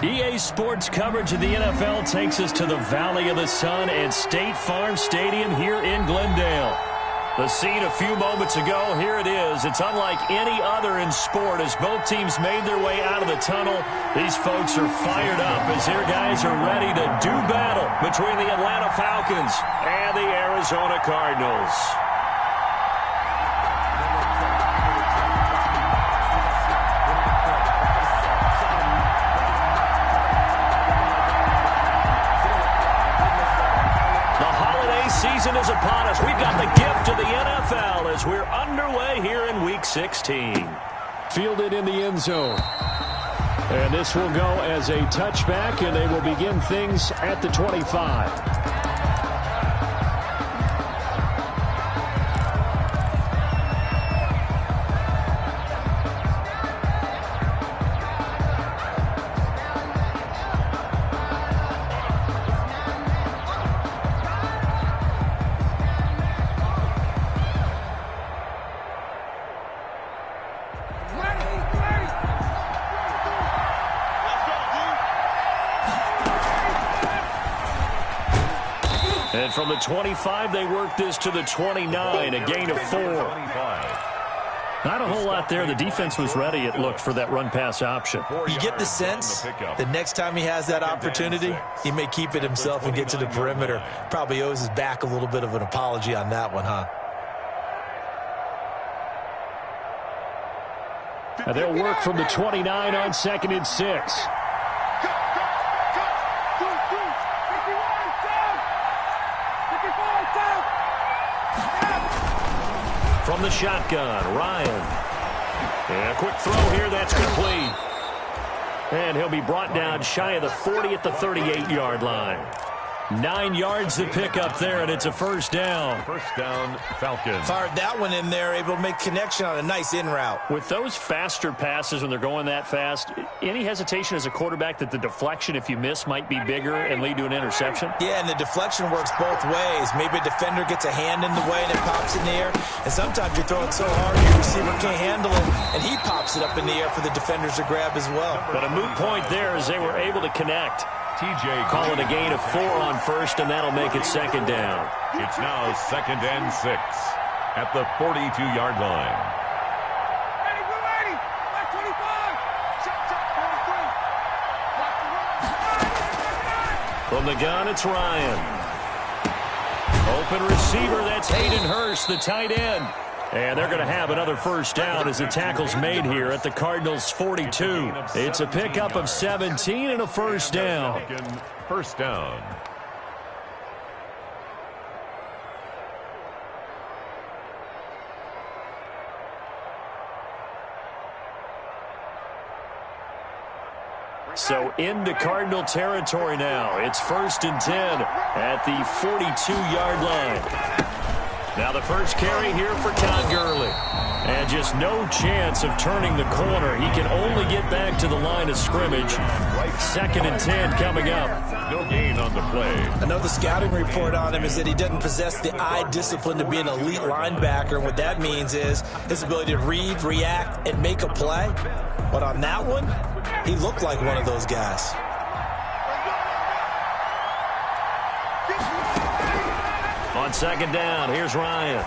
EA Sports coverage of the NFL takes us to the Valley of the Sun and State Farm Stadium here in Glendale. The scene a few moments ago, here it is. It's unlike any other in sport as both teams made their way out of the tunnel. These folks are fired up as their guys are ready to do battle between the Atlanta Falcons and the Arizona Cardinals. Season is upon us. We've got the gift of the NFL as we're underway here in Week 16. Fielded in the end zone. And this will go as a touchback, and they will begin things at the 25. And from the 25, they work this to the 29, a gain of 4. Not a whole lot there. The defense was ready, it looked, for that run-pass option. You get the sense the next time he has that opportunity, he may keep it himself and get to the perimeter. Probably owes his back a little bit of an apology on that one, huh? And they'll work from the 29 on 2nd and 6. From the shotgun, Ryan. And a quick throw here, that's complete. And he'll be brought down shy of the 40 at the 38-yard line. 9 yards to pick up there, and it's a first down. First down, Falcons. Fired that one in there, able to make connection on a nice in route. With those faster passes when they're going that fast, any hesitation as a quarterback that the deflection, if you miss, might be bigger and lead to an interception? Yeah, and the deflection works both ways. Maybe a defender gets a hand in the way and it pops in the air. And sometimes you throw it so hard your receiver can't handle it, and he pops it up in the air for the defenders to grab as well. But a moot point there as they were able to connect. TJ call it a gain of 4 on first, and that'll make it second down. It's now 2nd and 6 at the 42-yard line. From the gun, it's Ryan. Open receiver, that's Hayden Hurst, the tight end. And they're going to have another first down as the tackle's made here at the Cardinals' 42. It's a pickup of 17 and a first down. First down. So into Cardinal territory now. It's 1st and 10 at the 42-yard line. Now the first carry here for Todd Gurley. And just no chance of turning the corner. He can only get back to the line of scrimmage. 2nd and 10 coming up. No gain on the play. I know the scouting report on him is that he doesn't possess the eye discipline to be an elite linebacker. And what that means is his ability to read, react, and make a play. But on that one, he looked like one of those guys. On 2nd down, here's Ryan.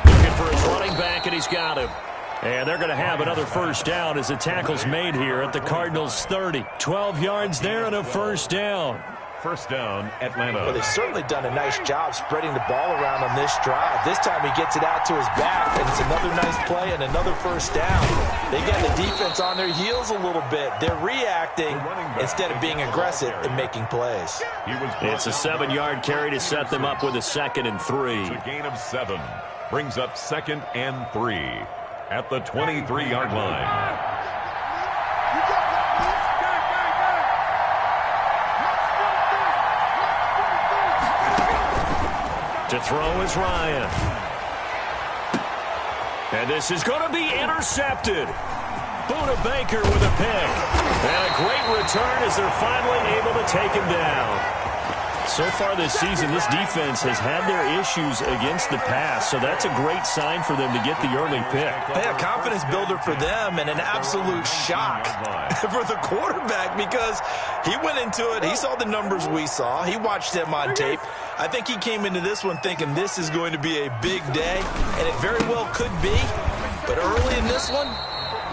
Looking for his running back, and he's got him. And they're going to have another first down as the tackle's made here at the Cardinals' 30. 12 yards there and a first down. First down, Atlanta. Well, they've certainly done a nice job spreading the ball around on this drive. This time he gets it out to his back, and it's another nice play and another first down. They got the defense on their heels a little bit. They're reacting instead of being aggressive and making plays. It's a 7-yard carry to set them up with a 2nd and 3. It's a gain of 7. Brings up 2nd and 3 at the 23-yard line. To throw is Ryan. And this is going to be intercepted. Buda Baker with a pick. And a great return as they're finally able to take him down. So far this season, this defense has had their issues against the pass, so that's a great sign for them to get the early pick. Yeah, confidence builder for them and an absolute shock for the quarterback because he went into it. He saw the numbers we saw. He watched them on tape. I think he came into this one thinking this is going to be a big day, and it very well could be. But early in this one,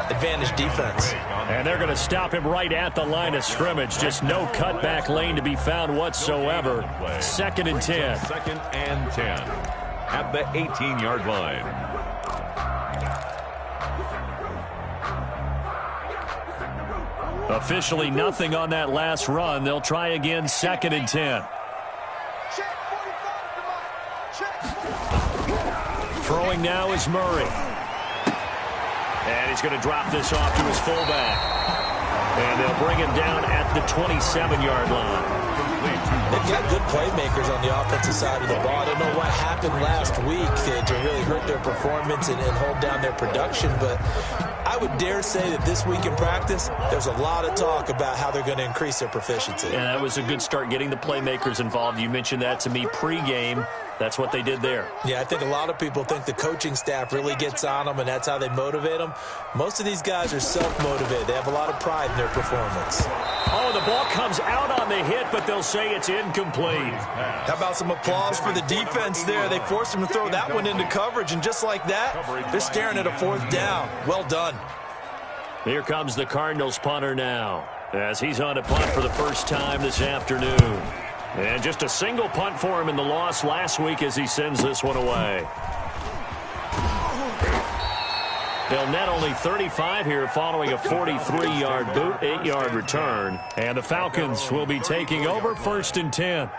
advantage defense. And they're going to stop him right at the line of scrimmage. Just no cutback lane to be found whatsoever. 2nd and 10. 2nd and 10 at the 18-yard line. Officially nothing on that last run. They'll try again, 2nd and 10. Throwing now is Murray. And he's going to drop this off to his fullback. And they'll bring him down at the 27-yard line. They've got good playmakers on the offensive side of the ball. I don't know what happened last week to really hurt their performance and hold down their production, but I would dare say that this week in practice, there's a lot of talk about how they're going to increase their proficiency. And that was a good start getting the playmakers involved. You mentioned that to me pregame. That's what they did there. Yeah, I think a lot of people think the coaching staff really gets on them, and that's how they motivate them. Most of these guys are self-motivated. They have a lot of pride in their performance. Oh, the ball comes out on the hit, but they'll say it's incomplete. How about some applause for the defense there? They forced him to throw that one into coverage, and just like that, they're staring at a 4th down. Well done. Here comes the Cardinals punter now, as he's on a punt for the first time this afternoon. And just a single punt for him in the loss last week as he sends this one away. They'll net only 35 here following a 43-yard boot, 8-yard return. And the Falcons will be taking over 1st and 10.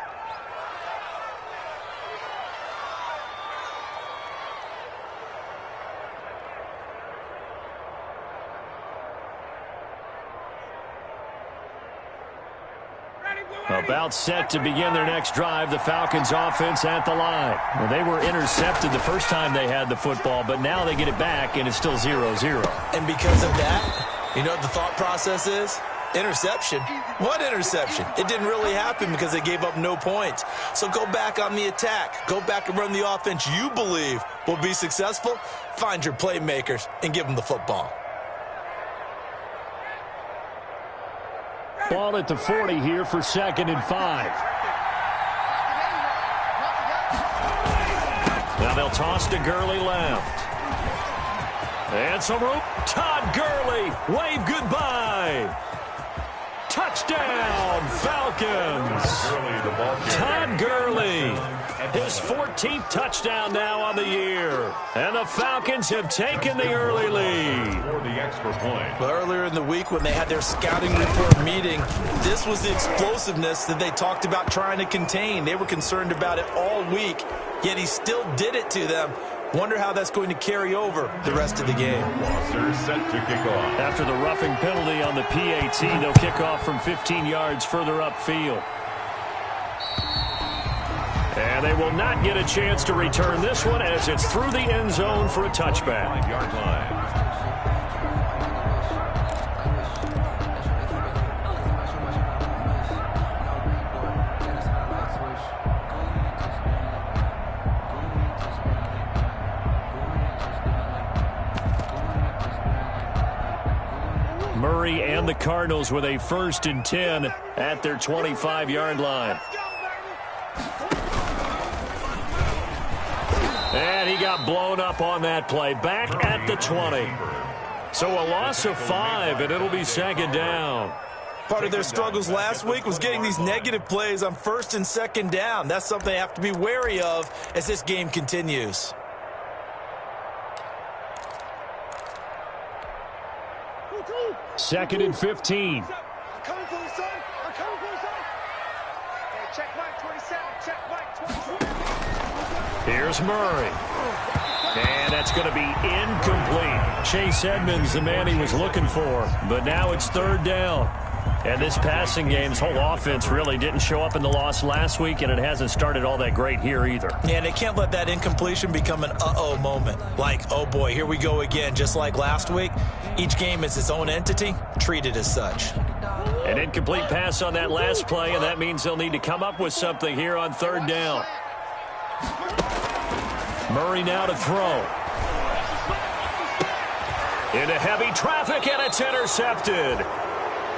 About set to begin their next drive, the Falcons offense at the line. Well, they were intercepted the first time they had the football, but now they get it back, and it's still 0-0. And because of that, you know what the thought process is? Interception. What interception? It didn't really happen because they gave up no points. So go back on the attack. Go back and run the offense you believe will be successful. Find your playmakers and give them the football. Ball at the 40 here for 2nd and 5. Now they'll toss to Gurley left. And some room. Todd Gurley, wave goodbye. Touchdown, Falcons. Todd Gurley, his 14th touchdown now on the year. And the Falcons have taken the early lead. For the extra point. Well, earlier in the week when they had their scouting report meeting, this was the explosiveness that they talked about trying to contain. They were concerned about it all week, yet he still did it to them. Wonder how that's going to carry over the rest of the game. Rosser set to kick off. After the roughing penalty on the PAT, they'll kick off from 15 yards further upfield. And they will not get a chance to return this one as it's through the end zone for a touchback. 5-yard line. Murray and the Cardinals with a 1st and 10 at their 25-yard line. And he got blown up on that play. Back at the 20. So a loss of 5, and it'll be 2nd down. Part of their struggles last week was getting these negative plays on 1st and 2nd down. That's something they have to be wary of as this game continues. Second and 15. I'm coming for you, son. I'm coming for you, son. Hey, check Mike 27. Check Mike 27. Here's Murray. And that's going to be incomplete. Chase Edmonds, the man he was looking for. But now it's 3rd down. And this passing game's whole offense really didn't show up in the loss last week, and it hasn't started all that great here either. Yeah, and they can't let that incompletion become an uh-oh moment. Like, oh boy, here we go again, just like last week. Each game is its own entity, treat it as such. An incomplete pass on that last play, and that means they'll need to come up with something here on third down. Murray now to throw. Into heavy traffic, and it's intercepted.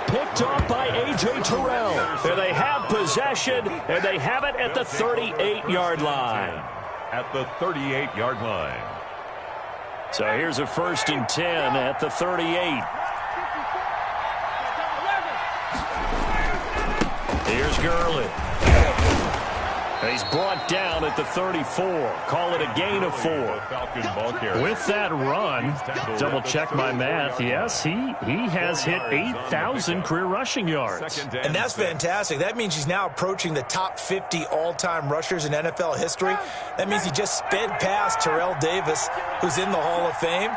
Picked off by A.J. Terrell. And they have possession, and they have it at the 38-yard line. At the 38-yard line. So here's a 1st and 10 at the 38. Here's Gurley. He's brought down at the 34. Call it a gain of 4. With that run, double check my math. Yes, he has hit 8,000 career rushing yards. And that's fantastic. That means he's now approaching the top 50 all-time rushers in NFL history. That means he just sped past Terrell Davis, who's in the Hall of Fame.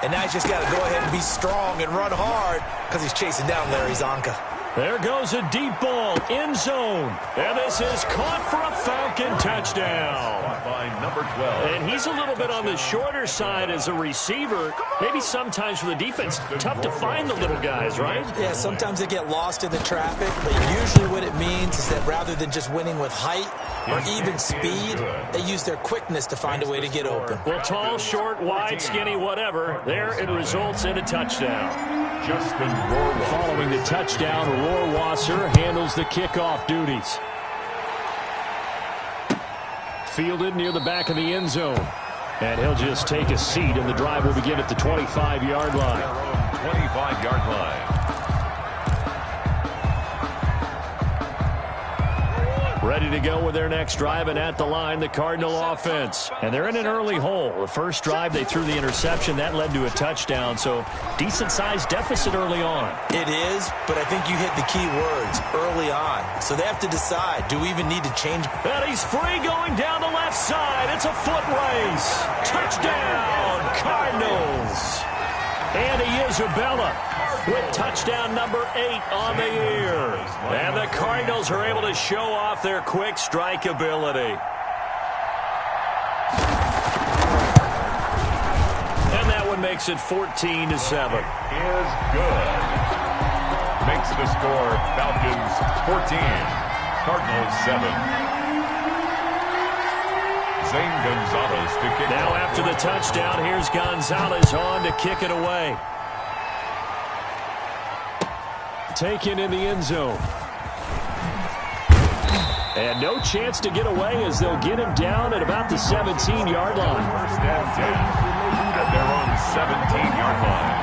And now he's just got to go ahead and be strong and run hard because he's chasing down Larry Zonka. There goes a deep ball, end zone. And this is caught for a Falcon touchdown. By number 12. And he's a little bit on the shorter side as a receiver. Maybe sometimes for the defense, tough to find the little guys, right? Yeah, sometimes they get lost in the traffic, but usually what it means is that rather than just winning with height or even speed, they use their quickness to find a way to get open. Well, tall, short, wide, skinny, whatever, there it results in a touchdown. Justin Rohrwasser. Following the touchdown, Rohrwasser handles the kickoff duties. Fielded near the back of the end zone. And he'll just take a seat, and the drive will begin at the 25-yard line. 25-yard line. Ready to go with their next drive, and at the line, the Cardinal offense. And they're in an early hole. The first drive, they threw the interception. That led to a touchdown, so decent-sized deficit early on. It is, but I think you hit the key words, early on. So they have to decide, do we even need to change? And he's free going down the left side. It's a foot race. Touchdown, Cardinals. Andy Isabella with touchdown number 8 on the year. And the Cardinals are able to show off their quick strike ability. And that one makes it 14-7. Is good. Makes the score Falcons 14, Cardinals 7. Zane Gonzalez to kick. Now after the touchdown, here's Gonzalez on to kick it away. Taken in the end zone. And no chance to get away as they'll get him down at about the 17-yard line. First and 10 at their own 17-yard line.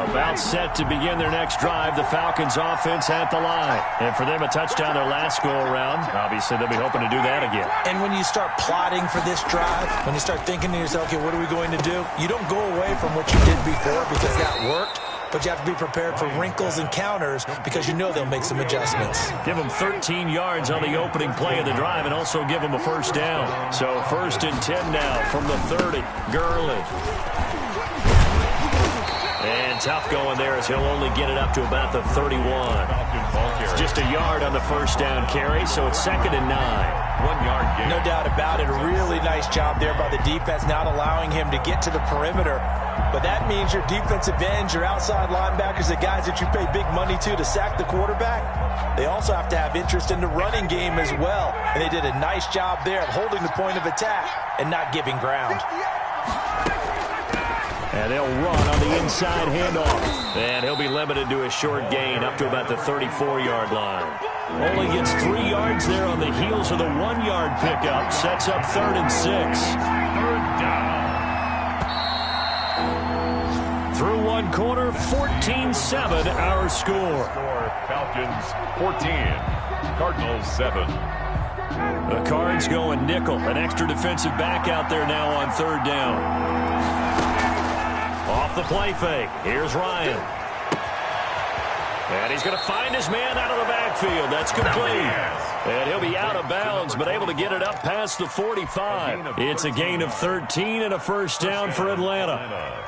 About set to begin their next drive, the Falcons offense at the line. And for them, a touchdown their last go-around. Obviously, they'll be hoping to do that again. And when you start plotting for this drive, when you start thinking to yourself, okay, what are we going to do? You don't go away from what you did before because that worked. But you have to be prepared for wrinkles and counters because you know they'll make some adjustments. Give them 13 yards on the opening play of the drive and also give them a first down. So 1st and 10 now from the 30. Gurley. And tough going there as he'll only get it up to about the 31. It's just a yard on the first down carry, so it's 2nd and 9. 1 yard gain. No doubt about it. A really nice job there by the defense, not allowing him to get to the perimeter. But that means your defensive ends, your outside linebackers, the guys that you pay big money to sack the quarterback, they also have to have interest in the running game as well. And they did a nice job there of holding the point of attack and not giving ground. And they'll run on the inside handoff. And he'll be limited to a short gain up to about the 34-yard line. Only gets 3 yards there on the heels of the 1-yard pickup. Sets up 3rd and 6. Third down. Through one quarter, 14-7 our score. Falcons 14, Cardinals 7. The Cards going nickel. An extra defensive back out there now on 3rd down. Off the play fake. Here's Ryan. And he's going to find his man out of the backfield. That's complete. And he'll be out of bounds, but able to get it up past the 45. It's a gain of 13 and a first down for Atlanta.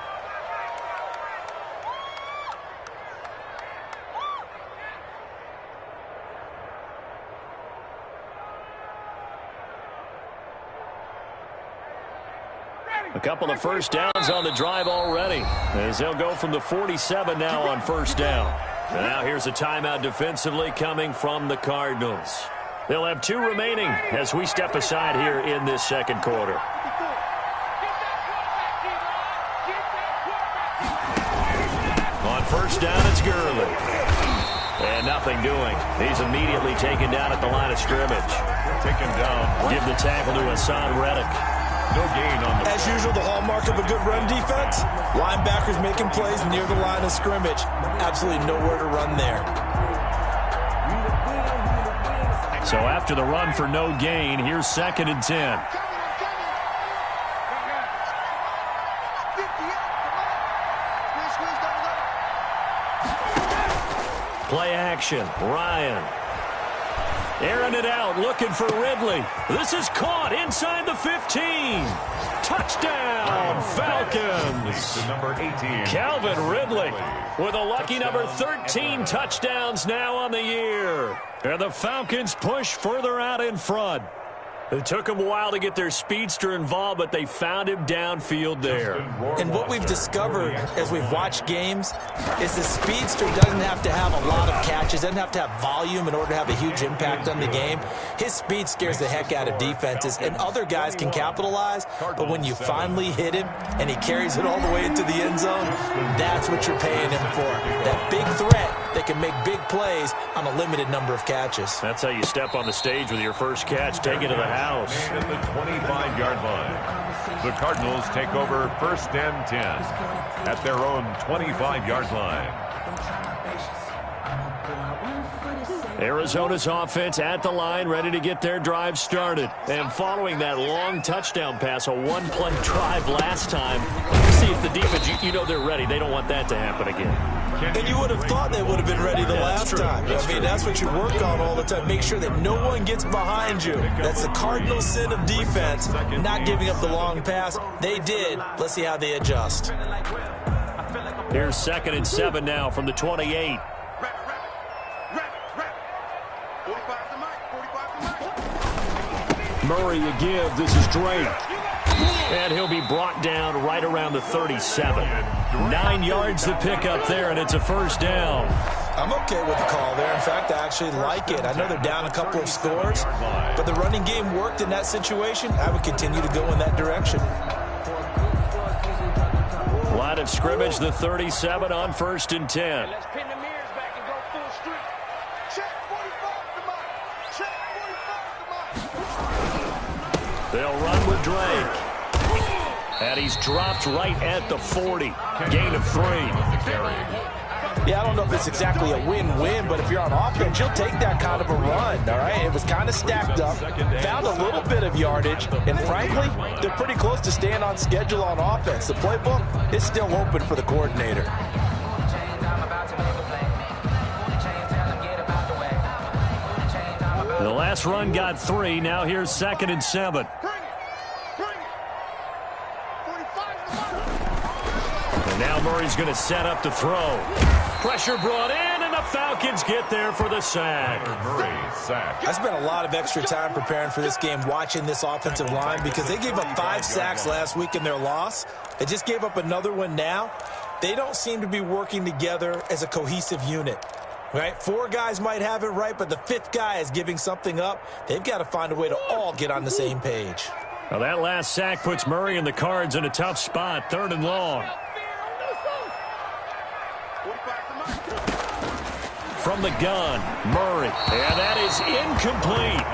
A couple of first downs on the drive already, as they'll go from the 47 now on first down. And now here's a timeout defensively coming from the Cardinals. They'll have 2 remaining as we step aside here in this second quarter. On first down, it's Gurley. And nothing doing. He's immediately taken down at the line of scrimmage. Taken down. Give the tackle to Hassan Reddick. No gain on the As usual, the hallmark of a good run defense, linebackers making plays near the line of scrimmage. Absolutely nowhere to run there. So after the run for no gain, here's 2nd and 10. Play action. Ryan. Airing it out, looking for Ridley. This is caught inside the 15. Touchdown, Falcons. to number 18. Calvin Ridley with a lucky number 13 touchdowns now on the year. And the Falcons push further out in front. It took them a while to get their speedster involved, but they found him downfield there. And what we've discovered as we've watched games is the speedster doesn't have to have a lot of catches, doesn't have to have volume in order to have a huge impact on the game. His speed scares the heck out of defenses, and other guys can capitalize, but when you finally hit him and he carries it all the way into the end zone, that's what you're paying him for. That big threat that can make big plays on a limited number of catches. That's how you step on the stage with your first catch, take it to the house. At the 25-yard line. The Cardinals take over 1st and 10 at their own 25-yard line. Arizona's offense at the line, ready to get their drive started. And following that long touchdown pass, a one-play drive last time, see if the defense, you know they're ready. They don't want that to happen again. And you would have thought they would have been ready the last time. I mean, that's what you work on all the time. Make sure that no one gets behind you. That's the cardinal sin of defense, not giving up the long pass. They did. Let's see how they adjust. Here's 2nd and 7 now from the 28. Murray a give. This is Drake. And he'll be brought down right around the 37. 9 yards to pick up there, and it's a first down. I'm okay with the call there. In fact, I actually like it. I know they're down a couple of scores, but the running game worked in that situation. I would continue to go in that direction. Line of scrimmage, the 37 on 1st and 10. Let's pin the mirrors back and go full street. Check 45 to mine. Check 45 to mine. They'll run with Drake. And he's dropped right at the 40. Gain of 3. Yeah, I don't know if it's exactly a win-win, but if you're on offense, you'll take that kind of a run, all right? It was kind of stacked up, found a little bit of yardage, and frankly, they're pretty close to staying on schedule on offense. The playbook is still open for the coordinator. The last run got 3. Now here's 2nd and 7. And now Murray's going to set up to throw. Pressure brought in, and the Falcons get there for the sack. Murray sack. I spent a lot of extra time preparing for this game, watching this offensive line, because they gave up 5 sacks last week in their loss. They just gave up another one now. They don't seem to be working together as a cohesive unit. Right? 4 guys might have it right, but the 5th guy is giving something up. They've got to find a way to all get on the same page. Now that last sack puts Murray and the Cards in a tough spot, 3rd and long. From the gun, Murray. And that is incomplete.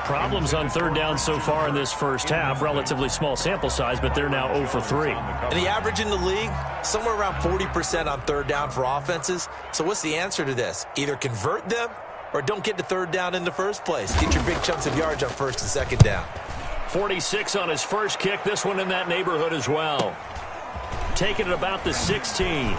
Problems on 3rd down so far in this first half. Relatively small sample size, but they're now 0 for 3. And the average in the league, somewhere around 40% on 3rd down for offenses. So what's the answer to this? Either convert them or don't get to 3rd down in the first place. Get your big chunks of yards on 1st and 2nd down. 46 on his first kick. This one in that neighborhood as well. Taking it about the 16.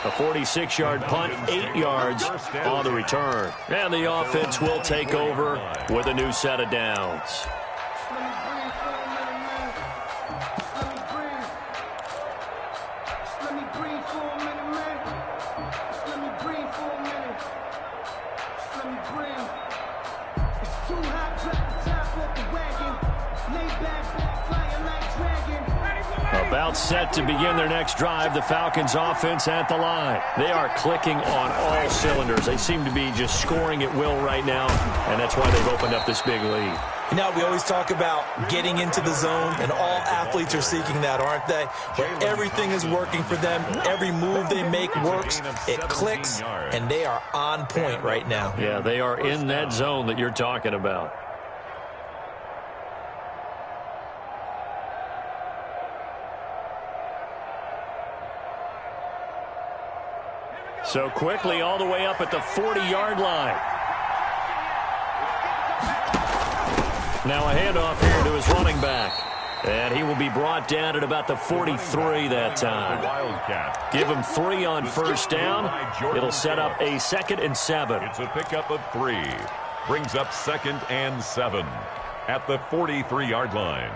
A 46-yard punt, 8 yards on the return. And the offense will take over with a new set of downs. About set to begin their next drive, the Falcons offense at the line. They are clicking on all cylinders. They seem to be just scoring at will right now, and that's why they've opened up this big lead. You know, we always talk about getting into the zone, and all athletes are seeking that, aren't they? Where everything is working for them. Every move they make works. It clicks, and they are on point right now. Yeah, they are in that zone that you're talking about. So quickly all the way up at the 40-yard line. Now a handoff here to his running back. And he will be brought down at about the 43 that time. Give him 3 on first down. It'll set up a 2nd and 7. It's a pickup of 3. Brings up 2nd and 7 at the 43-yard line.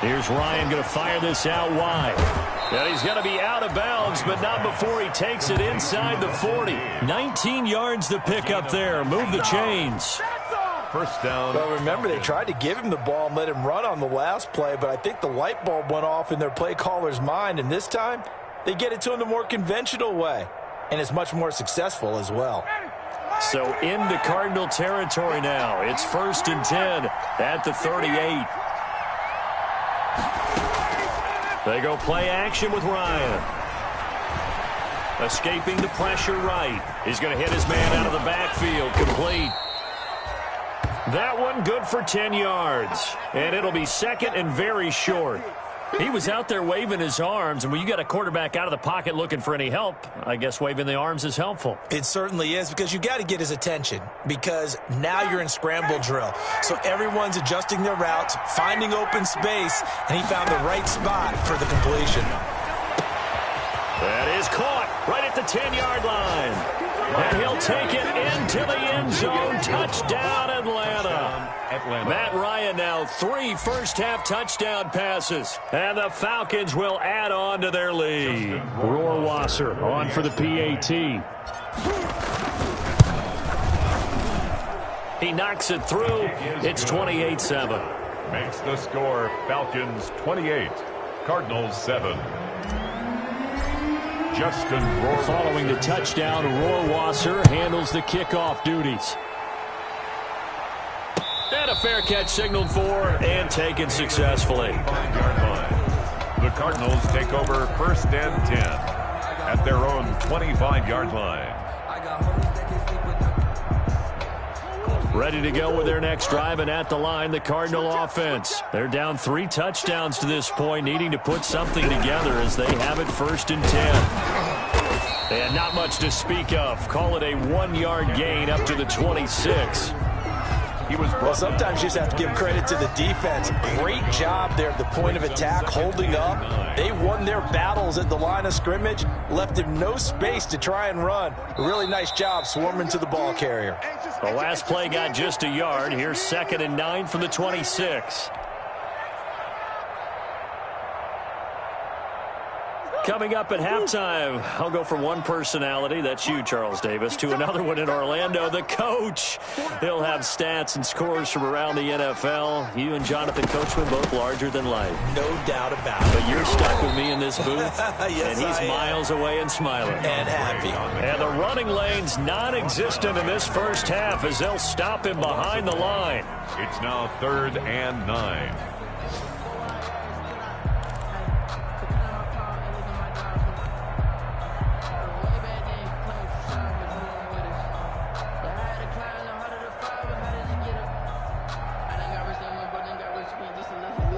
Here's Ryan going to fire this out wide. And he's going to be out of bounds, but not before he takes it inside the 40. 19 yards to pick up there. Move the chains. First down. Well, remember, they tried to give him the ball and let him run on the last play, but I think the light bulb went off in their play caller's mind, and this time they get it to him the more conventional way, and it's much more successful as well. So into Cardinal territory now. It's 1st and 10 at the 38. They go play action with Ryan. Escaping the pressure right. He's going to hit his man out of the backfield. Complete. That one good for 10 yards. And it'll be 2nd and very short. He was out there waving his arms, and when you got a quarterback out of the pocket looking for any help, I guess waving the arms is helpful. It certainly is, because you got to get his attention, because now you're in scramble drill. So everyone's adjusting their routes, finding open space, and he found the right spot for the completion. That is caught right at the 10-yard line. And he'll take it into the end zone. Touchdown, Atlanta. Matt Ryan now 3 first-half touchdown passes. And the Falcons will add on to their lead. Rohrwasser on for the PAT. He knocks it through. It's 28-7. Makes the score Falcons 28, Cardinals 7. Justin Rohrwasser. Following the touchdown, Rohrwasser handles the kickoff duties. And a fair catch signaled for and taken successfully. The Cardinals take over 1st and 10 at their own 25-yard line. Ready to go with their next drive, and at the line, the Cardinal offense. They're down 3 touchdowns to this point, needing to put something together as they have it 1st and 10. And not much to speak of. Call it a 1-yard gain up to the 26. Well, sometimes you just have to give credit to the defense. Great job there at the point of attack, holding up. They won their battles at the line of scrimmage, left him no space to try and run. A really nice job swarming to the ball carrier. The last play got just a yard. Here's 2nd and 9 from the 26. Coming up at halftime, I'll go from one personality, that's you, Charles Davis, to another one in Orlando, the coach. He'll have stats and scores from around the NFL. You and Jonathan Coachman both larger than life. No doubt about it. But you're stuck with me in this booth, yes, and he's miles away and smiling. And happy. And the running lane's non-existent in this first half as they'll stop him behind the line. It's now 3rd and 9.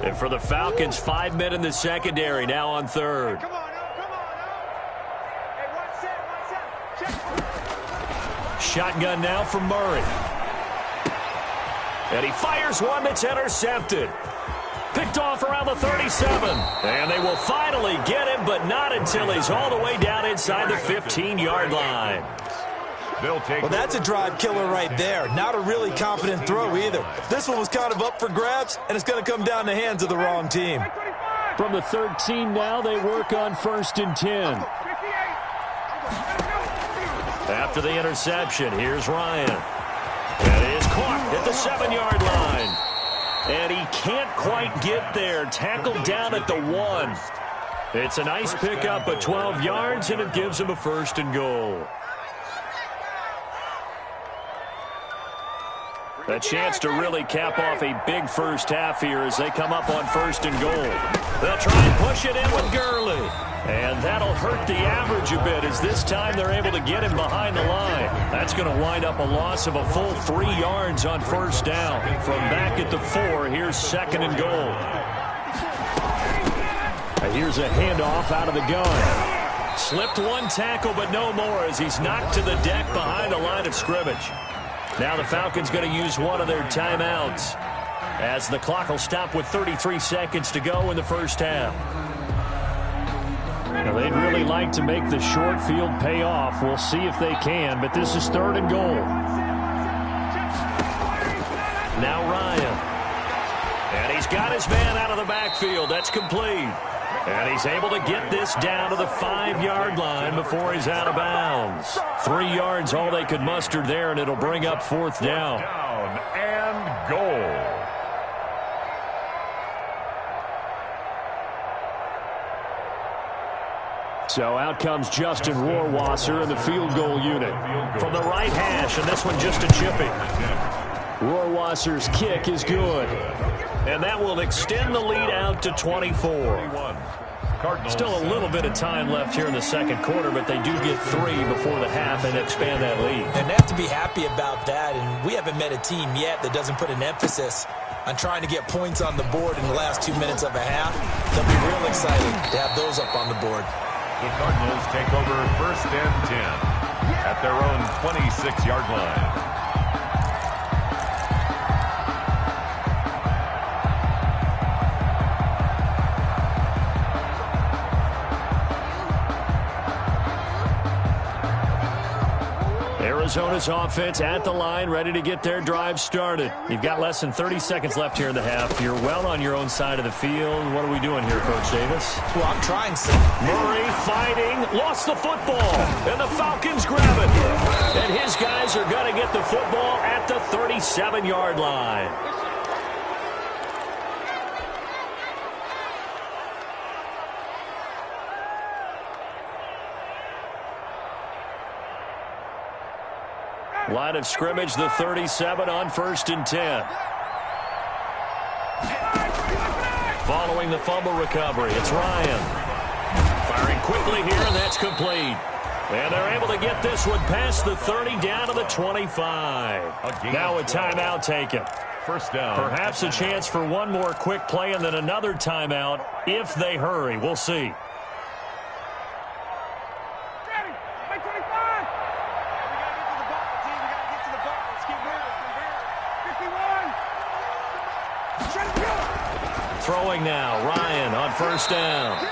And for the Falcons, 5 men in the secondary, now on third. Come on, come on, Hey, one set. Check. Shotgun now from Murray. And he fires one that's intercepted. Picked off around the 37. And they will finally get him, but not until he's all the way down inside the 15-yard line. Well, that's a drive killer right there. Not a really confident throw either. This one was kind of up for grabs, and it's going to come down the hands of the wrong team. From the 13 now, they work on 1st and 10. After the interception, here's Ryan. And it is caught at the 7-yard line. And he can't quite get there. Tackled down at the 1. It's a nice pickup of 12 yards, and it gives him a 1st and goal. A chance to really cap off a big first half here as they come up on 1st and goal. They'll try and push it in with Gurley. And that'll hurt the average a bit as this time they're able to get him behind the line. That's going to wind up a loss of a full 3 yards on 1st down. From back at the 4, here's 2nd and goal. Here's a handoff out of the gun. Slipped one tackle, but no more as he's knocked to the deck behind the line of scrimmage. Now the Falcons going to use one of their timeouts as the clock will stop with 33 seconds to go in the first half. Now they'd really like to make the short field pay off. We'll see if they can, but this is 3rd and goal. Now Ryan. And he's got his man out of the backfield. That's complete. And he's able to get this down to the 5-yard line before he's out of bounds. 3 yards all they could muster there, and it'll bring up 4th down. Down and goal. So out comes Justin Rohrwasser in the field goal unit. From the right hash, and this one just a chippy. Rohrwasser's kick is good. And that will extend the lead out to 24. Still a little bit of time left here in the second quarter, but they do get 3 before the half and expand that lead. And they have to be happy about that, and we haven't met a team yet that doesn't put an emphasis on trying to get points on the board in the last 2 minutes of a half. They'll be real excited to have those up on the board. The Cardinals take over 1st and 10 at their own 26-yard line. Arizona's offense at the line, ready to get their drive started. You've got less than 30 seconds left here in the half. You're well on your own side of the field. What are we doing here, Coach Davis? Well, I'm trying some. Murray fighting, lost the football, and the Falcons grab it. And his guys are going to get the football at the 37-yard line. Line of scrimmage, the 37 on 1st and 10. Following the fumble recovery, it's Ryan. Firing quickly here, and that's complete. And they're able to get this one past the 30 down to the 25. Now a timeout taken. 1st down. Perhaps a chance for one more quick play and then another timeout if they hurry. We'll see. Throwing now, Ryan on 1st down.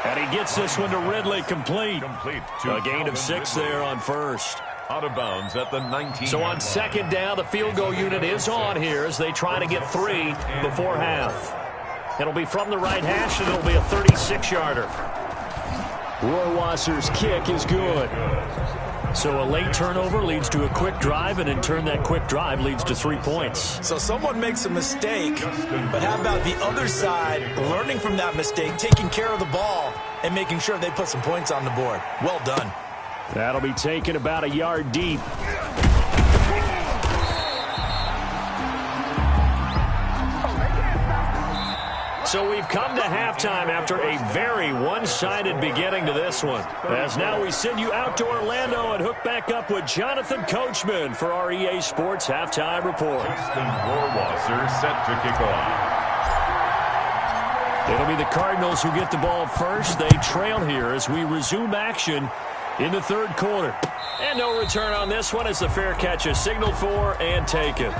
And he gets this one to Ridley complete. A gain of 6 there on 1st. Out of bounds at the 19. So on 2nd down, the field goal unit is on here as they try to get 3 before half. It'll be from the right hash, and it'll be a 36-yarder. Rohrwasser's kick is good. So a late turnover leads to a quick drive, and in turn that quick drive leads to 3 points. So someone makes a mistake, but how about the other side learning from that mistake, taking care of the ball, and making sure they put some points on the board? Well done. That'll be taken about a yard deep. So we've come to halftime after a very one-sided beginning to this one. As now we send you out to Orlando and hook back up with Jonathan Coachman for our EA Sports Halftime Report. Justin Rohrwasser set to kick off. It'll be the Cardinals who get the ball first. They trail here as we resume action in the third quarter. And no return on this one as the fair catch is signaled for and taken.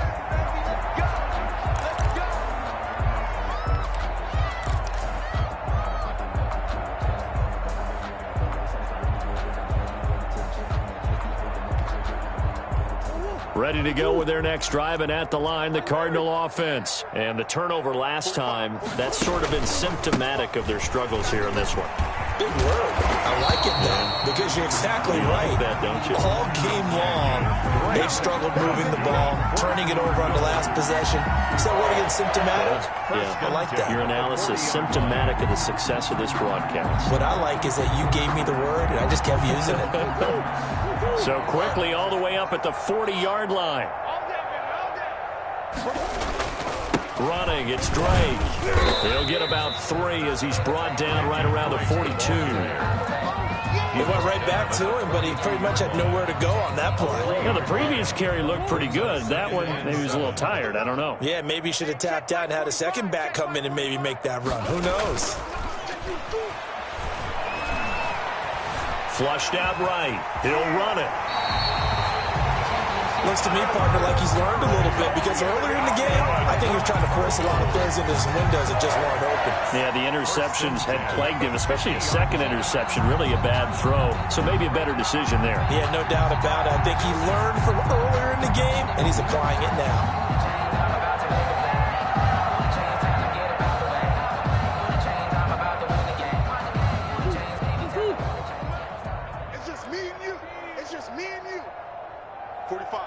Ready to go with their next drive, and at the line, the Cardinal offense. And the turnover last time, that's sort of been symptomatic of their struggles here in this one. Big word. I like it, though, because you're exactly right. That, don't you? All game long, they've struggled moving the ball, turning it over on the last possession. Is that what again, symptomatic? Yeah. I like that. Your analysis, symptomatic of the success of this broadcast. What I like is that you gave me the word, and I just kept using it. So quickly all the way up at the 40-yard line. Running, it's Drake. He'll get about 3 as he's brought down right around the 42. He went right back to him, but he pretty much had nowhere to go on that play. Yeah, the previous carry looked pretty good. That one, maybe he was a little tired. I don't know. Yeah, maybe he should have tapped out and had a second back come in and maybe make that run. Who knows? Flushed out right. He'll run it. Looks to me, partner, like he's learned a little bit because earlier in the game, I think he was trying to force a lot of throws into his windows that just weren't open. Yeah, the interceptions had plagued him, especially a second interception, really a bad throw. So maybe a better decision there. Yeah, no doubt about it. I think he learned from earlier in the game, and he's applying it now. It's just me and you. It's just me and you. 45,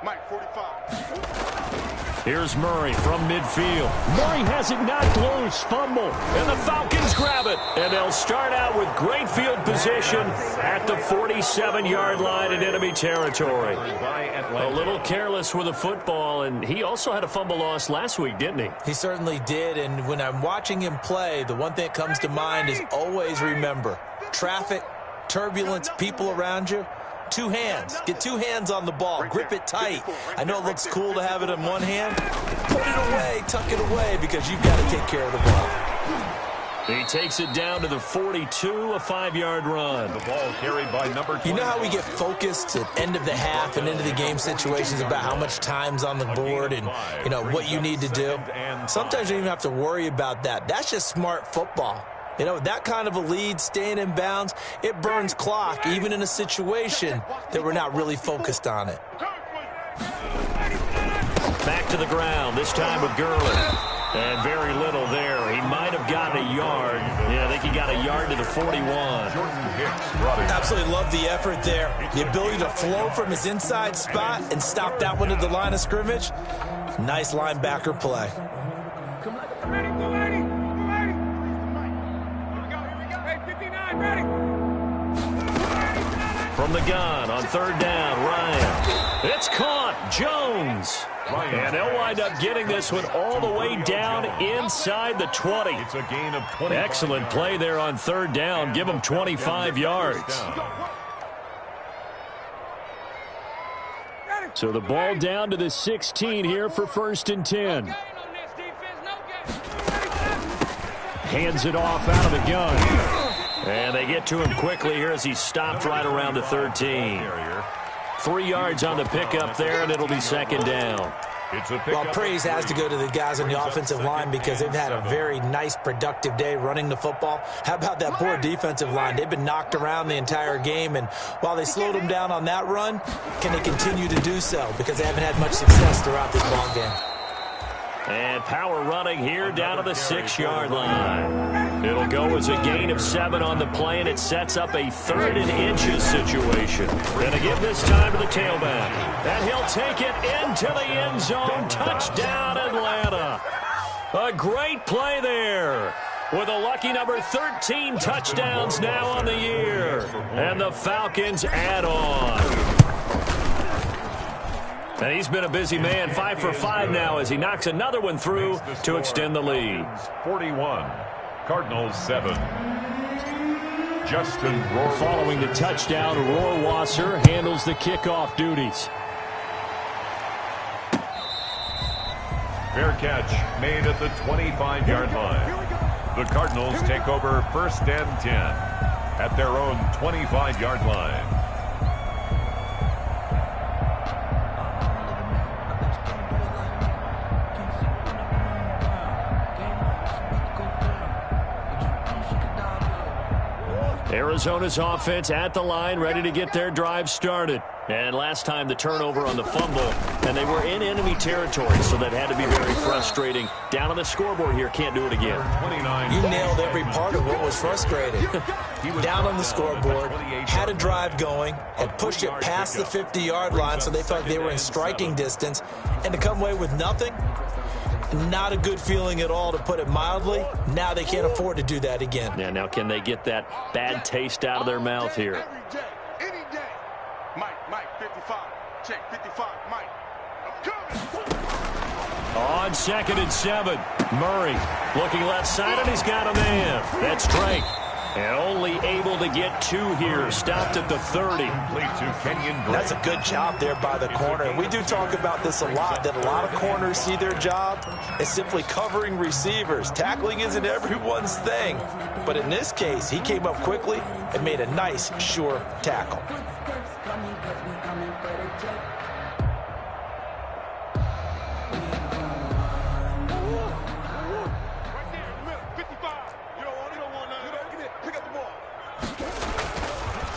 Mike, 45. Here's Murray from midfield. Murray has it knocked loose, fumble, and the Falcons grab it. And they'll start out with great field position at the 47-yard line in enemy territory. A little careless with the football, and he also had a fumble loss last week, didn't he? He certainly did, and when I'm watching him play, the one thing that comes to mind is always remember, traffic, turbulence, people around you. 2 hands. Get 2 hands on the ball. Grip it tight. I know it looks cool to have it in one hand. Put it away. Tuck it away because you've got to take care of the ball. He takes it down to the 42, a 5-yard run. The ball carried by number 20. You know how we get focused at end of the half and into the game situations about how much time's on the board and, you know, what you need to do? Sometimes you don't even have to worry about that. That's just smart football. You know, that kind of a lead, staying in bounds, it burns clock, even in a situation that we're not really focused on it. Back to the ground, this time with Gurley. And very little there. He might have gotten a yard. Yeah, I think he got a yard to the 41. Absolutely love the effort there. The ability to flow from his inside spot and stop that one at the line of scrimmage. Nice linebacker play. From the gun on third down, Ryan. It's caught. Jones. And they'll wind up getting this one all the way down inside the 20. It's a gain of 20. Excellent play there on third down. Give them 25 yards. So the ball down to the 16 here for 1st and 10. Hands it off out of the gun. And they get to him quickly here as he stopped right around the 13. 3 yards on the pickup there, and it'll be 2nd down. Well, praise has to go to the guys on the offensive line because they've had a very nice, productive day running the football. How about that poor defensive line? They've been knocked around the entire game, and while they slowed them down on that run, can they continue to do so? Because they haven't had much success throughout this ball game. And power running here down to the 6-yard line. It'll go as a gain of 7 on the play, and it sets up a 3rd and inches situation. Going to give this time to the tailback. And he'll take it into the end zone. Touchdown, Atlanta. A great play there. With a lucky number 13 touchdowns now on the year. And the Falcons add on. And he's been a busy man, 5 for 5 now as he knocks another one through to extend the lead. 41, Cardinals 7. Justin Rohrwasser. Following the touchdown, Rohrwasser handles the kickoff duties. Fair catch made at the 25-yard line. The Cardinals take over 1st and 10 at their own 25-yard line. Arizona's offense at the line, ready to get their drive started. And last time the turnover on the fumble, and they were in enemy territory, so that had to be very frustrating. Down on the scoreboard here, can't do it again. You nailed every part of what was frustrating. Down on the scoreboard, had a drive going, had pushed it past the 50-yard line, so they felt they were in striking distance, and to come away with nothing, not a good feeling at all, to put it mildly. Now they can't afford to do that again. Yeah, now can they get that bad taste out of their mouth here? Every day, any day. Mike, 55. Check, 55, Mike. I'm coming. On 2nd and 7, Murray looking left side, and he's got a man. That's Drake. And only able to get 2 here. Stopped at the 30. That's a good job there by the corner. And we do talk about this a lot, that a lot of corners see their job as simply covering receivers. Tackling isn't everyone's thing. But in this case, he came up quickly and made a nice, sure tackle.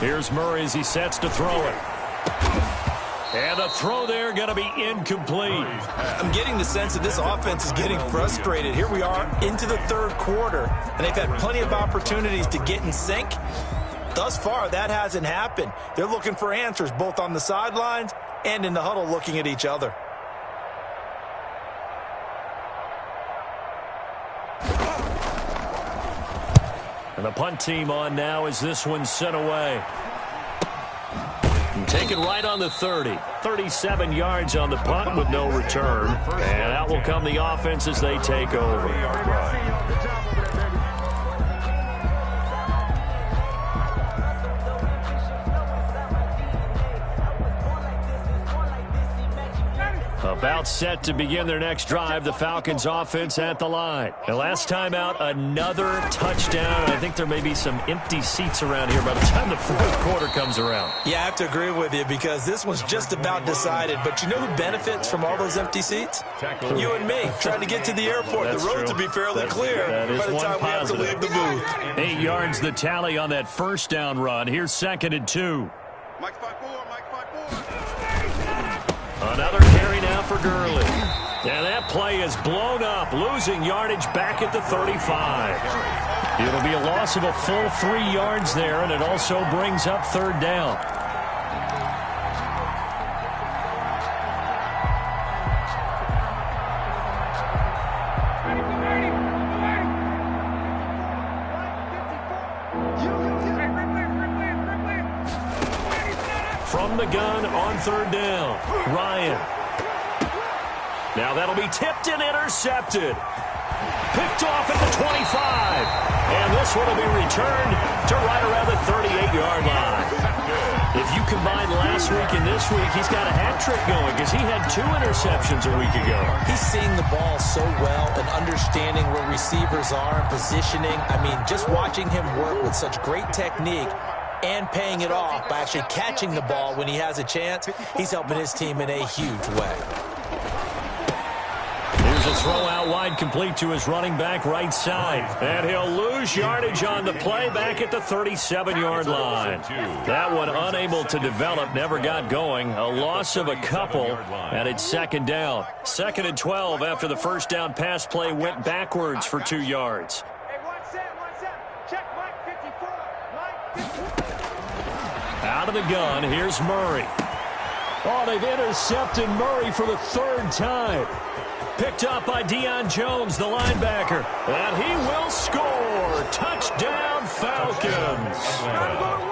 Here's Murray as he sets to throw it. And the throw there going to be incomplete. I'm getting the sense that this offense is getting frustrated. Here we are into the 3rd quarter, and they've had plenty of opportunities to get in sync. Thus far, that hasn't happened. They're looking for answers both on the sidelines and in the huddle, looking at each other. And the punt team on now as this one's sent away. And taken right on the 30. 37 yards on the punt with no return. And out will come the offense as they take over. About set to begin their next drive, the Falcons offense at the line. And last time out, another touchdown. I think there may be some empty seats around here by the time the 4th quarter comes around. Yeah, I have to agree with you because this one's just about decided. But you know who benefits from all those empty seats? You and me, trying to get to the airport. The roads will be fairly clear by the time we have to leave the booth. 8 yards the tally on that 1st down run. Here's 2nd and 2. Mike 5-4, Mike 5-4. Another carry now for Gurley. And that play is blown up, losing yardage back at the 35. It'll be a loss of a full 3 yards there, and it also brings up 3rd down. From the gun on 3rd down, Ryan. Now that'll be tipped and intercepted. Picked off at the 25. And this one will be returned to right around the 38-yard line. If you combine last week and this week, he's got a hat trick going because he had 2 interceptions a week ago. He's seeing the ball so well and understanding where receivers are and positioning. I mean, just watching him work with such great technique and paying it off by actually catching the ball when he has a chance, he's helping his team in a huge way. Here's a throw out wide, complete to his running back right side. And he'll lose yardage on the play back at the 37-yard line. That one unable to develop, never got going. A loss of a couple, and it's 2nd down. 2nd and 12 after the 1st down pass play went backwards for 2 yards. Out of the gun, here's Murray. Oh, they've intercepted Murray for the 3rd time. Picked up by Deion Jones, the linebacker. And he will score. Touchdown, Falcons.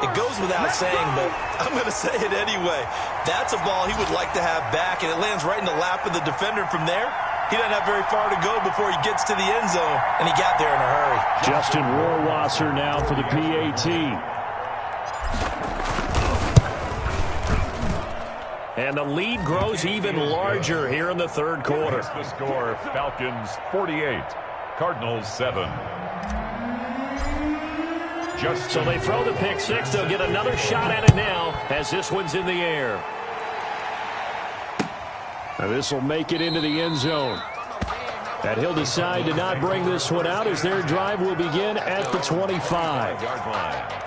It goes without saying, but I'm going to say it anyway. That's a ball he would like to have back, and it lands right in the lap of the defender from there. He doesn't have very far to go before he gets to the end zone, and he got there in a hurry. Justin Rohrwasser now for the PAT. And the lead grows even larger here in the third quarter. Here's the score, Falcons 48, Cardinals 7. So they throw the pick six. They'll get another shot at it now as this one's in the air. Now this will make it into the end zone. And he'll decide to not bring this one out as their drive will begin at the 25-yard line.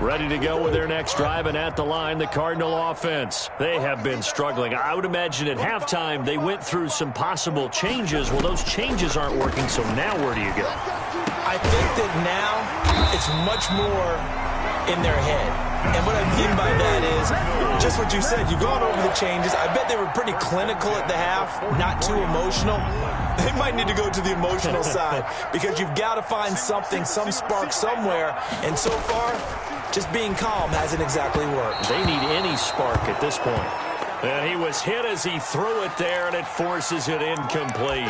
Ready to go with their next drive, and at the line, the Cardinal offense. They have been struggling. I would imagine at halftime they went through some possible changes. Well, those changes aren't working, so now where do you go? I think that now it's much more in their head. And what I mean by that is just what you said. You've gone over the changes. I bet they were pretty clinical at the half, not too emotional. They might need to go to the emotional side because you've got to find something, some spark somewhere. And so far, just being calm hasn't exactly worked. They need any spark at this point. And he was hit as he threw it there, and it forces it incomplete.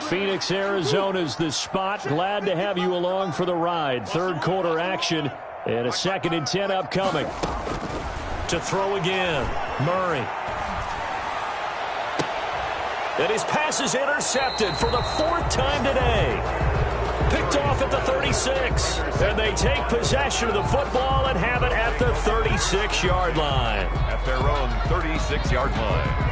Phoenix, Arizona's the spot. Glad to have you along for the ride. Third quarter action and a 2nd and 10 upcoming. To throw again, Murray. And his pass is intercepted for the 4th time today. Picked off at the 36. And they take possession of the football and have it at the 36-yard line. At their own 36-yard line.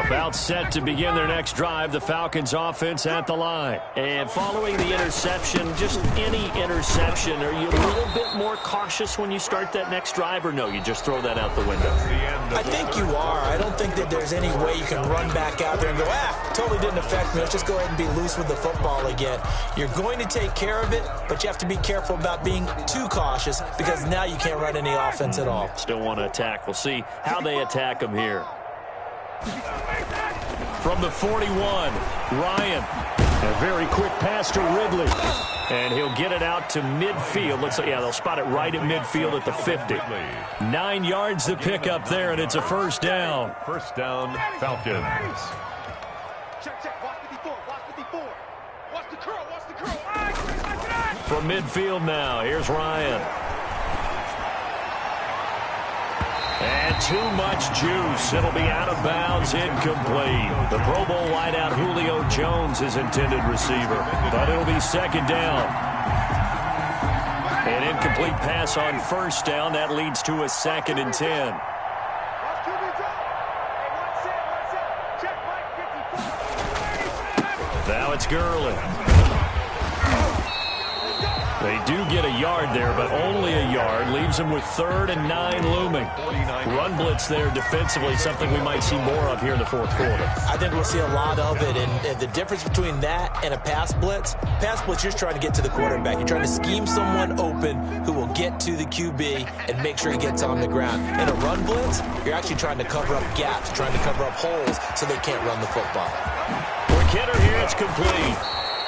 About set to begin their next drive, the Falcons offense at the line. And following the interception, just any interception, are you a little bit more cautious when you start that next drive, or no, you just throw that out the window? I think you are. I don't think that there's any way you can run back out there and go, totally didn't affect me. Let's just go ahead and be loose with the football again. You're going to take care of it, but you have to be careful about being too cautious because now you can't run any offense at all. Still want to attack. We'll see how they attack them here. From the 41, Ryan. A very quick pass to Ridley. And he'll get it out to midfield. Looks like, they'll spot it right at midfield at the 50. 9 yards to pick up there, and it's a first down. First down, Falcons. Check. Watch 54. Watch 54. Watch the curl. Watch the curl. From midfield now, here's Ryan. And too much juice. It'll be out of bounds, incomplete. The Pro Bowl wideout Julio Jones is intended receiver, but it'll be 2nd down. An incomplete pass on first down. That leads to a 2nd and 10. Now it's Gurley. They do get a yard there, but only a yard. Leaves them with 3rd and 9 looming. Run blitz there defensively, something we might see more of here in the 4th quarter. I think we'll see a lot of it, and the difference between that and a pass blitz, you're just trying to get to the quarterback. You're trying to scheme someone open who will get to the QB and make sure he gets on the ground. In a run blitz, you're actually trying to cover up gaps, trying to cover up holes so they can't run the football. For Kidder here, it's complete.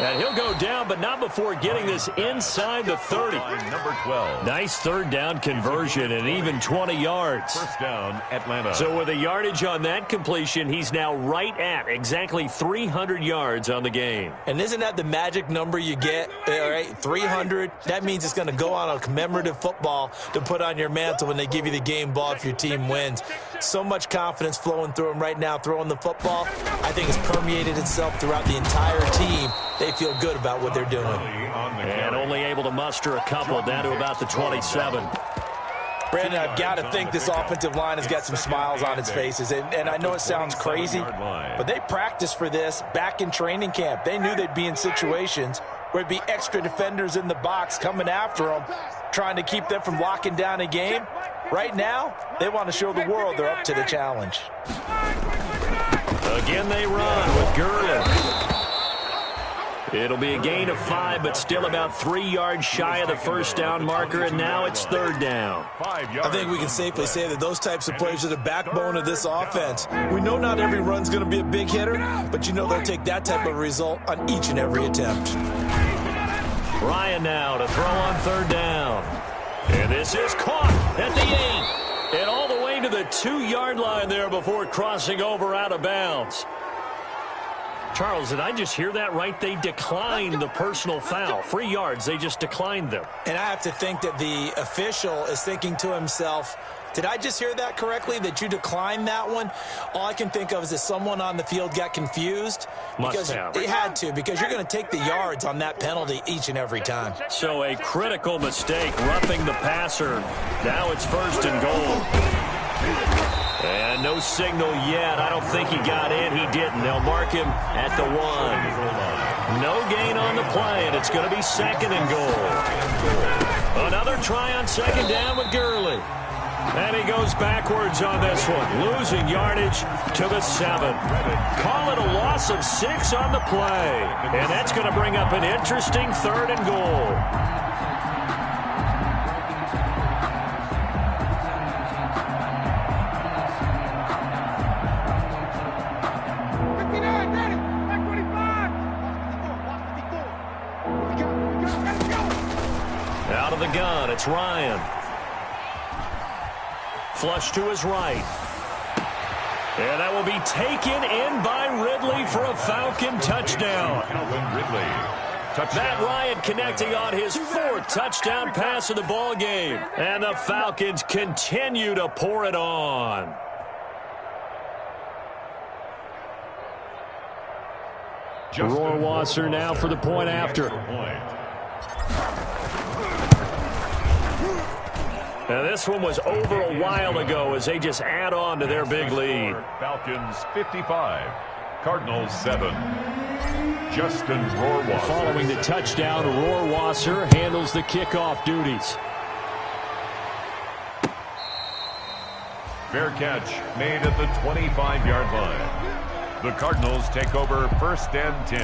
And he'll go down, but not before getting this inside the 30. Number 12. Nice 3rd down conversion and even 20 yards. First down, Atlanta. So with a yardage on that completion, he's now right at exactly 300 yards on the game. And isn't that the magic number you get? All right, 300. That means it's going to go on a commemorative football to put on your mantle when they give you the game ball if your team wins. So much confidence flowing through him right now, throwing the football. I think it's permeated itself throughout the entire team. They feel good about what they're doing. And only able to muster a couple down to about the 27. Brandon, I've got to think this offensive line has got some smiles on its faces. And I know it sounds crazy, but they practiced for this back in training camp. They knew they'd be in situations where there'd be extra defenders in the box coming after them, trying to keep them from locking down a game. Right now, they want to show the world they're up to the challenge. Again, they run with Gurley. It'll be a gain of 5, but still about 3 yards shy of the first down marker, and now it's 3rd down. I think we can safely say that those types of players are the backbone of this offense. We know not every run's going to be a big hitter, but you know they'll take that type of result on each and every attempt. Ryan now to throw on 3rd down. And this is caught. at the 8. And all the way to the 2-yard line there before crossing over out of bounds. Charles, did I just hear that right? They declined the personal foul. 3 yards, they just declined them. And I have to think that the official is thinking to himself, did I just hear that correctly, that you declined that one? All I can think of is that someone on the field got confused. Must have. They had to, because you're going to take the yards on that penalty each and every time. So a critical mistake, roughing the passer. Now it's 1st and goal. And no signal yet. I don't think he got in. He didn't. They'll mark him at the 1. No gain on the play, and it's going to be 2nd and goal. Another try on 2nd down with Gurley. And he goes backwards on this one, losing yardage to the 7. Call it a loss of 6 on the play. And that's going to bring up an interesting 3rd and goal. Out of the gun, it's Ryan. Flush to his right. And that will be taken in by Ridley for a Falcon touchdown. Matt Ryan connecting on his 4th touchdown pass of the ball game. And the Falcons continue to pour it on. Rohrwasser now for the point after. Now this one was over a while ago as they just add on to their big lead. Falcons 55, Cardinals 7. Justin Rohrwasser. Following the touchdown, Rohrwasser handles the kickoff duties. Fair catch made at the 25-yard line. The Cardinals take over 1st and 10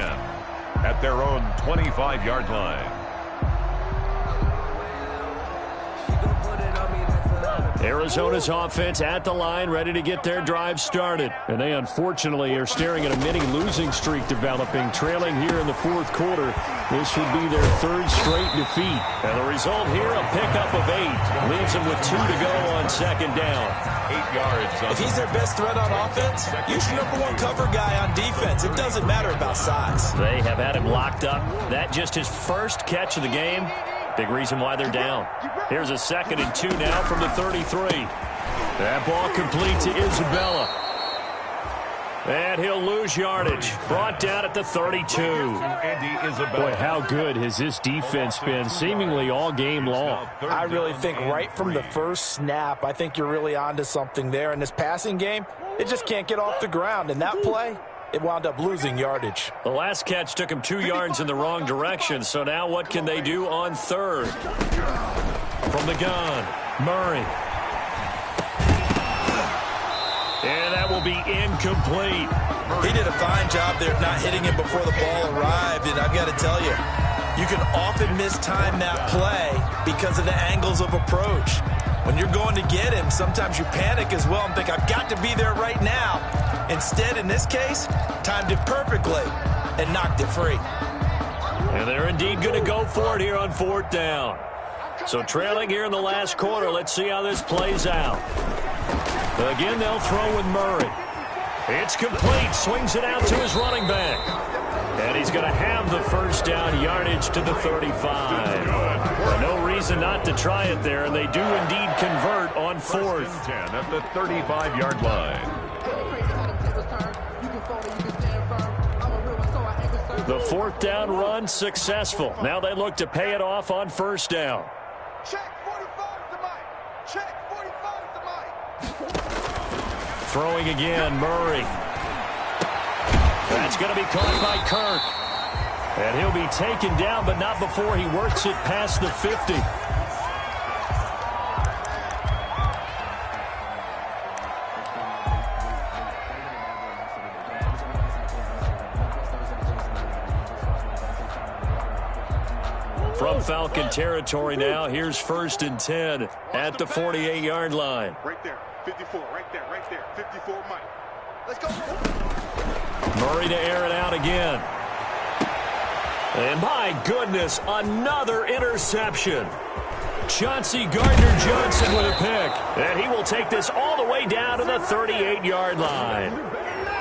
at their own 25-yard line. Arizona's offense at the line, ready to get their drive started. And they unfortunately are staring at a mini losing streak developing, trailing here in the 4th quarter. This would be their 3rd straight defeat. And the result here, a pickup of 8. Leaves them with 2 to go on 2nd down. 8 yards. If he's their best threat on offense, use your #1 cover guy on defense. It doesn't matter about size. They have had him locked up. That just his 1st catch of the game. Big reason why they're down. Here's a 2nd and 2 now from the 33. That ball complete to Isabella. And he'll lose yardage. Brought down at the 32. Andy Isabella. Boy, how good has this defense been seemingly all game long? I really think right from the first snap, I think you're really onto something there. In this passing game, it just can't get off the ground. And that play, it wound up losing yardage. The last catch took him 2 yards in the wrong direction. So now what can they do on 3rd? From the gun, Murray. And that will be incomplete. He did a fine job there of not hitting him before the ball arrived. And I've got to tell you, you can often mistime that play because of the angles of approach. When you're going to get him, sometimes you panic as well and think, I've got to be there right now. Instead, in this case, timed it perfectly and knocked it free. And they're indeed going to go for it here on 4th down. So trailing here in the last quarter, let's see how this plays out. Again, they'll throw with Murray. It's complete. Swings it out to his running back. And he's going to have the 1st down, yardage to the 35. No reason not to try it there, and they do indeed convert on 4th. 10 at the 35-yard line. The 4th down run successful. Now they look to pay it off on 1st down. Check 45 to Mike. Check 45 to Mike. Throwing again, Murray. That's going to be caught by Kirk. And he'll be taken down, but not before he works it past the 50. From Falcon territory now, here's 1st and 10 at the 48-yard line. Right there, 54, right there, 54, Mike. Let's go. Murray to air it out again. And my goodness, another interception. Chauncey Gardner-Johnson with a pick. And he will take this all the way down to the 38-yard line.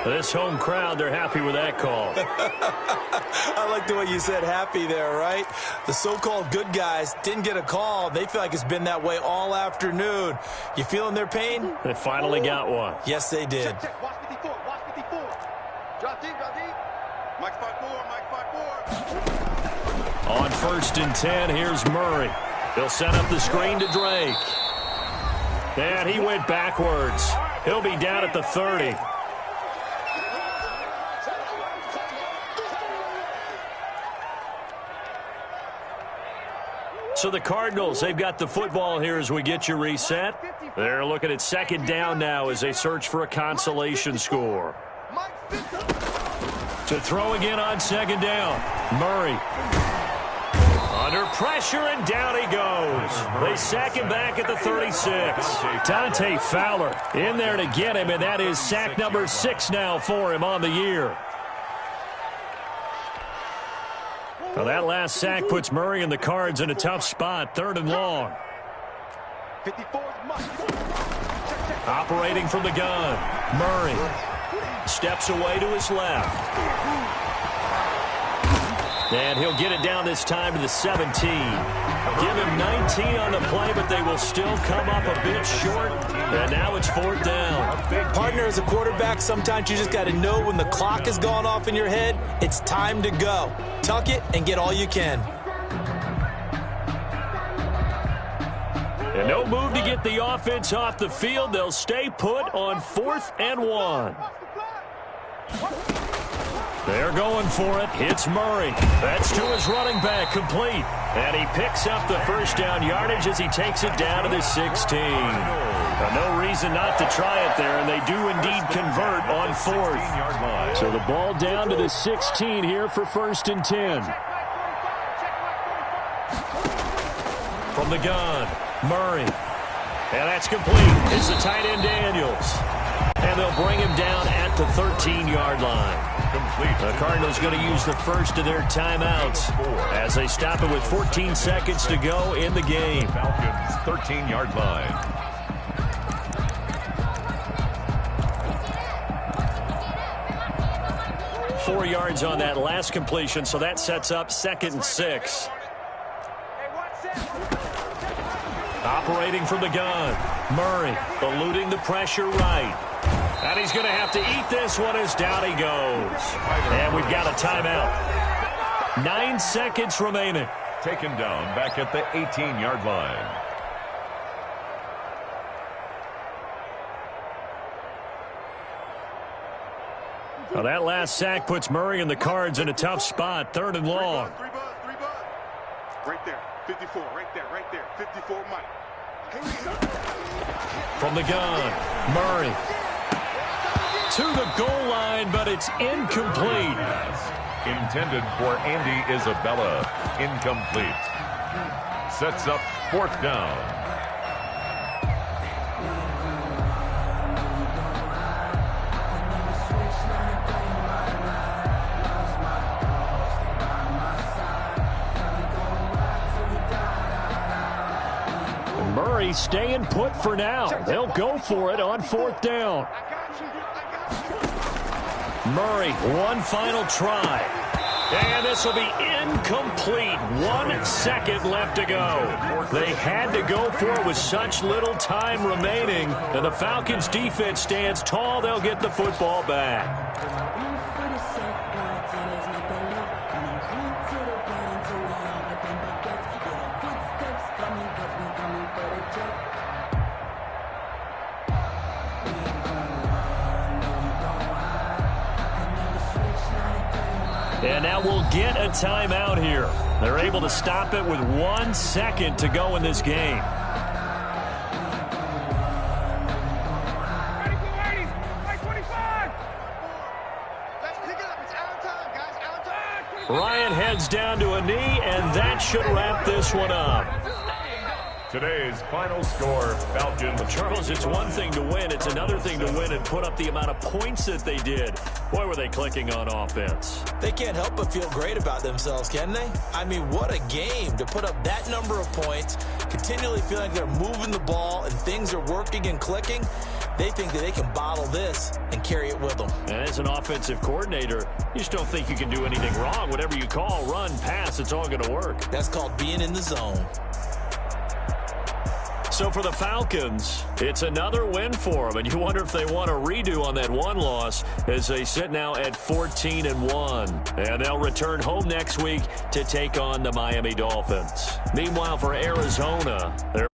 This home crowd, they're happy with that call. I like the way you said happy there, right? The so-called good guys didn't get a call. They feel like it's been that way all afternoon. You feeling their pain? They finally got one. Yes, they did. Check. Watch 54. Watch 54. Drop deep. Mike 5-4. On 1st and 10, here's Murray. He'll set up the screen to Drake. And he went backwards. He'll be down at the 30. So the Cardinals, they've got the football here as we get you reset. They're looking at 2nd down now as they search for a consolation score. To throw again on 2nd down. Murray. Under pressure, and down he goes. They sack him back at the 36. Dante Fowler in there to get him, and that is sack number 6 now for him on the year. Well, that last sack puts Murray and the Cards in a tough spot, 3rd and long. 54. Operating from the gun, Murray steps away to his left. And he'll get it down this time to the 17. Give him 19 on the play, but they will still come up a bit short. And now it's 4th down. Partner, as a quarterback, sometimes you just got to know when the clock has gone off in your head, it's time to go. Tuck it and get all you can. And no move to get the offense off the field. They'll stay put on 4th and 1. They're going for it. It's Murray. That's to his running back, complete. And he picks up the 1st down yardage as he takes it down to the 16. No reason not to try it there, and they do indeed convert on 4th. So the ball down to the 16 here for 1st and 10. From the gun, Murray. And that's complete. It's the tight end Daniels. And they'll bring him down at the 13-yard line. Complete. The Cardinals going to use the first of their timeouts as they stop it with 14 seconds to go in the game. Falcons 13-yard line. Four yards on that last completion, so that sets up 2nd and 6. Operating from the gun, Murray eluding the pressure right. And he's going to have to eat this one as down he goes. And we've got a timeout. 9 seconds remaining. Taken down back at the 18-yard line. Well, that last sack puts Murray and the Cards in a tough spot, 3rd and long. 3 buzz. Right there. 54. Right there. 54, Mike. From the gun, Murray. To the goal line, but it's incomplete. Intended for Andy Isabella. Incomplete. Sets up 4th down. Murray staying put for now. They'll go for it on 4th down. Murray, one final try. And this will be incomplete. 1 second left to go. They had to go for it with such little time remaining. And the Falcons defense stands tall. They'll get the football back. And now we'll get a timeout here. They're able to stop it with 1 second to go in this game. Ryan heads down to a knee, and that should wrap this one up. Today's final score, Falcons. Charles, it's one thing to win. It's another thing to win and put up the amount of points that they did. Boy, were they clicking on offense. They can't help but feel great about themselves, can they? I mean, what a game to put up that number of points, continually feeling like they're moving the ball and things are working and clicking. They think that they can bottle this and carry it with them. And as an offensive coordinator, you just don't think you can do anything wrong. Whatever you call, run, pass, it's all going to work. That's called being in the zone. So for the Falcons, it's another win for them, and you wonder if they want a redo on that one loss as they sit now at 14-1. And they'll return home next week to take on the Miami Dolphins. Meanwhile, for Arizona, they're